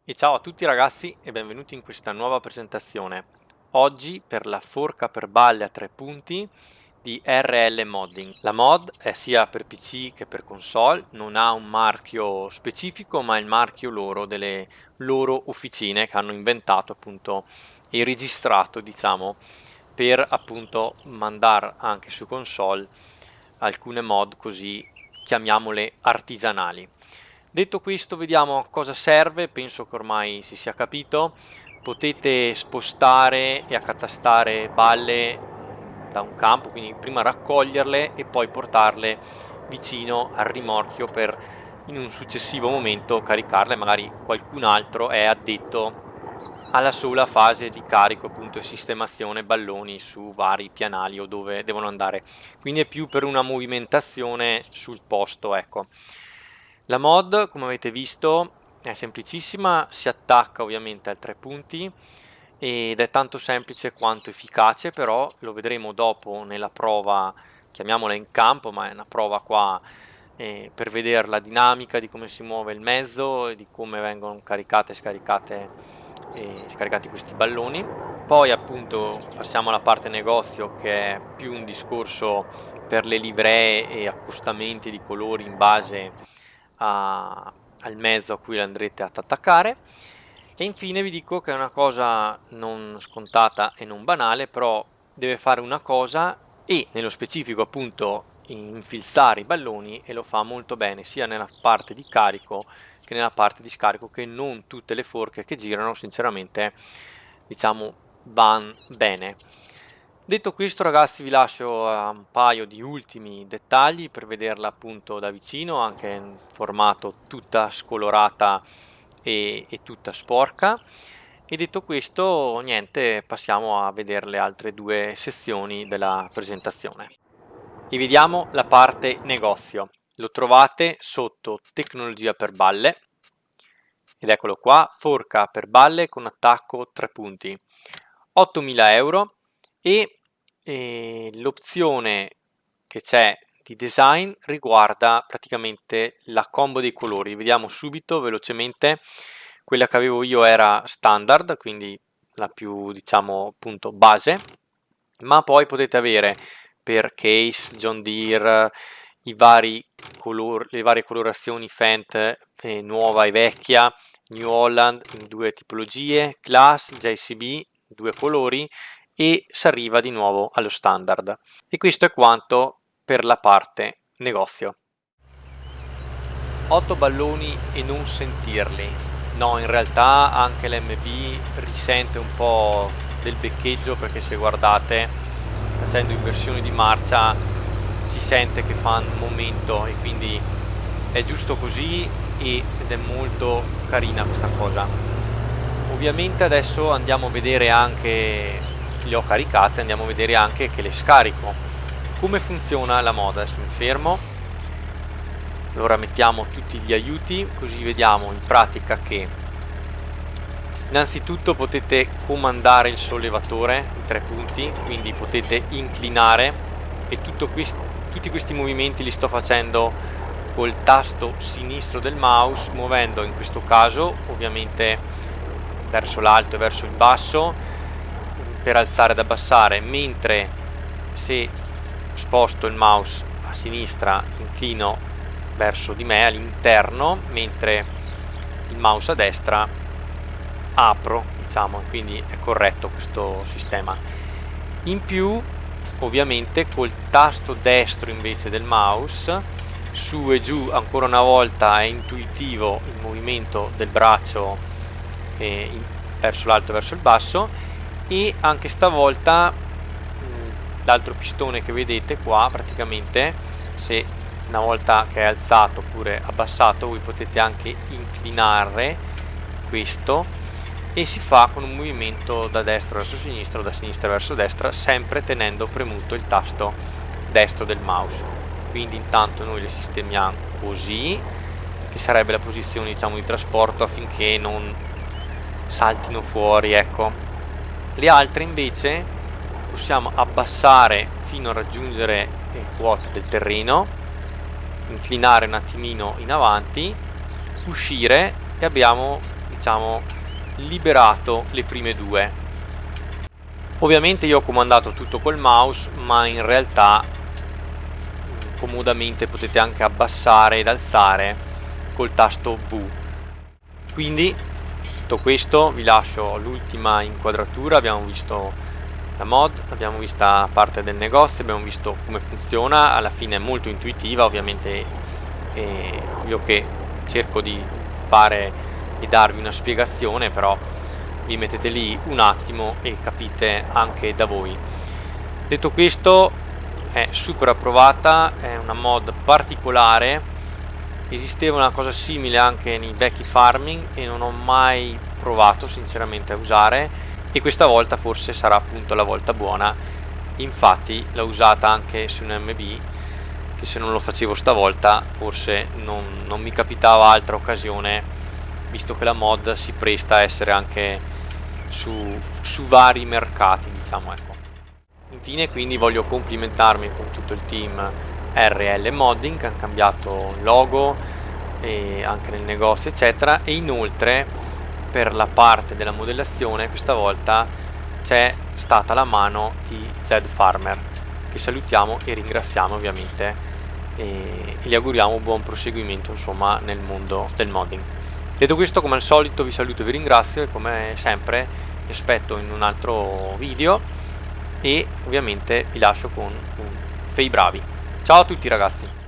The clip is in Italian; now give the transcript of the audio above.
E ciao a tutti ragazzi e benvenuti in questa nuova presentazione. Oggi per la forca per balle a 3 punti di RL Modding. La mod è sia per PC che per console, non ha un marchio specifico ma è il marchio loro delle loro officine che hanno inventato appunto e registrato diciamo per appunto mandare anche su console alcune mod così chiamiamole artigianali. Detto questo, vediamo a cosa serve, penso che ormai si sia capito. Potete spostare e accatastare balle da un campo, quindi prima raccoglierle e poi portarle vicino al rimorchio per in un successivo momento caricarle, magari qualcun altro è addetto alla sola fase di carico appunto e sistemazione balloni su vari pianali o dove devono andare, quindi è più per una movimentazione sul posto, ecco. La mod, come avete visto, è semplicissima, si attacca ovviamente al 3 punti ed è tanto semplice quanto efficace, però lo vedremo dopo nella prova, chiamiamola in campo, ma è una prova qua per vedere la dinamica di come si muove il mezzo e di come vengono caricate e scaricati questi balloni. Poi appunto passiamo alla parte negozio, che è più un discorso per le livree e accostamenti di colori in base al mezzo a cui andrete ad attaccare. E infine vi dico che è una cosa non scontata e non banale, però deve fare una cosa e nello specifico appunto infilzare i balloni, e lo fa molto bene sia nella parte di carico che nella parte di scarico, che non tutte le forche che girano sinceramente diciamo vanno bene. Detto questo ragazzi, vi lascio a un paio di ultimi dettagli per vederla appunto da vicino, anche in formato tutta scolorata e tutta sporca. E detto questo, niente, passiamo a vedere le altre due sezioni della presentazione. E vediamo la parte negozio. Lo trovate sotto tecnologia per balle ed eccolo qua, forca per balle con attacco 3 punti, 8.000 euro e l'opzione che c'è di design riguarda praticamente la combo dei colori. Vediamo subito velocemente. Quella che avevo io era standard, quindi la più diciamo appunto base, ma poi potete avere per case, John Deere, le varie colorazioni Fendt, nuova e vecchia, New Holland in due tipologie, Class, JCB, due colori, e si arriva di nuovo allo standard. E questo è quanto per la parte negozio. 8 balloni e non sentirli. No, in realtà anche l'MB risente un po' del beccheggio, perché se guardate facendo inversioni di marcia si sente che fa un momento, e quindi è giusto così ed è molto carina questa cosa. Ovviamente adesso andiamo a vedere anche, le ho caricate, andiamo a vedere anche che le scarico. Come funziona la mod? Adesso mi fermo, allora mettiamo tutti gli aiuti così vediamo in pratica che innanzitutto potete comandare il sollevatore in 3 punti, quindi potete inclinare, e tutti questi movimenti li sto facendo col tasto sinistro del mouse, muovendo in questo caso ovviamente verso l'alto e verso il basso per alzare ed abbassare, mentre se sposto il mouse a sinistra inclino verso di me all'interno, mentre il mouse a destra apro, diciamo, quindi è corretto questo sistema. In più ovviamente col tasto destro invece del mouse, su e giù ancora una volta è intuitivo il movimento del braccio verso l'alto e verso il basso, e anche stavolta l'altro pistone che vedete qua, praticamente se una volta che è alzato oppure abbassato voi potete anche inclinare questo, e si fa con un movimento da destra verso sinistra o da sinistra verso destra, sempre tenendo premuto il tasto destro del mouse. Quindi intanto noi le sistemiamo così, che sarebbe la posizione diciamo di trasporto, affinché non saltino fuori, ecco. Le altre invece possiamo abbassare fino a raggiungere il quote del terreno, inclinare un attimino in avanti, uscire, e abbiamo il diciamo liberato le prime due. Ovviamente io ho comandato tutto col mouse, ma in realtà comodamente potete anche abbassare ed alzare col tasto V. Quindi detto questo vi lascio l'ultima inquadratura. Abbiamo visto la mod, abbiamo visto parte del negozio, abbiamo visto come funziona. Alla fine è molto intuitiva, ovviamente io che cerco di fare e darvi una spiegazione, però vi mettete lì un attimo e capite anche da voi. Detto questo, è super approvata, è una mod particolare. Esisteva una cosa simile anche nei vecchi farming e non ho mai provato sinceramente a usare, e questa volta forse sarà appunto la volta buona. Infatti l'ho usata anche su un MB, che se non lo facevo stavolta forse non mi capitava altra occasione, visto che la mod si presta a essere anche su vari mercati, diciamo, ecco. Infine quindi voglio complimentarmi con tutto il team RL Modding, che hanno cambiato logo e anche nel negozio eccetera, e inoltre per la parte della modellazione questa volta c'è stata la mano di Zed Farmer, che salutiamo e ringraziamo ovviamente, e gli auguriamo un buon proseguimento insomma nel mondo del modding. Detto questo, come al solito vi saluto e vi ringrazio, e come sempre vi aspetto in un altro video, e ovviamente vi lascio con un Fei bravi. Ciao a tutti ragazzi!